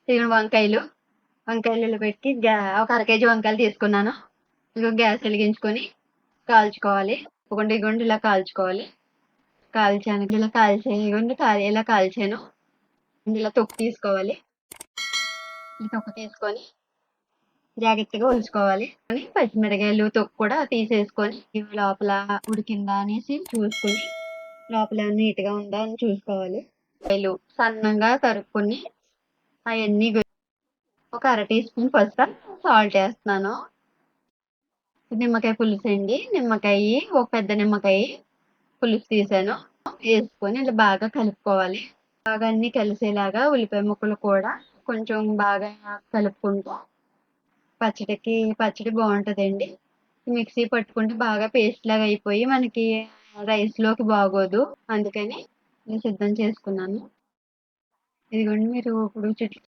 ఇదిగో వంకాయలు పెట్టి ఒక అర కేజీ వంకాయలు తీసుకున్నాను. ఇదిగో గ్యాస్ వెలిగించుకొని కాల్చుకోవాలి. ఇదిగోండి ఇలా కాల్చుకోవాలి. కాల్చాను. ఇలా కాల్చాను. ఇలా తొక్కు తీసుకోవాలి. ఈ తొక్కు తీసుకొని జాగ్రత్తగా ఉంచుకోవాలి. పచ్చిమిరకాయలు తొక్కు కూడా తీసేసుకొని లోపల ఉడికిందా అనేసి చూసుకొని లోపల నీట్గా ఉందా అని చూసుకోవాలి. సన్నంగా తరుక్కొని అవన్నీ ఒక అర టీ స్పూన్ పసుపు, సాల్ట్ వేస్తున్నాను. నిమ్మకాయ పులుసు అండి. ఒక పెద్ద నిమ్మకాయ పులుసు తీసాను. వేసుకొని ఇలా బాగా కలుపుకోవాలి. బాగా అన్ని కలిసేలాగా ఉల్లిపాయ ముక్కలు కూడా కొంచెం బాగా కలుపుకుంటూ పచ్చడి బాగుంటుందండి. మిక్సీ పట్టుకుంటే బాగా పేస్ట్ లాగా అయిపోయి మనకి రైస్ లోకి బాగోదు. అందుకని నేను సిద్ధం చేసుకున్నాను. ఇదిగోండి మీరు ఇప్పుడు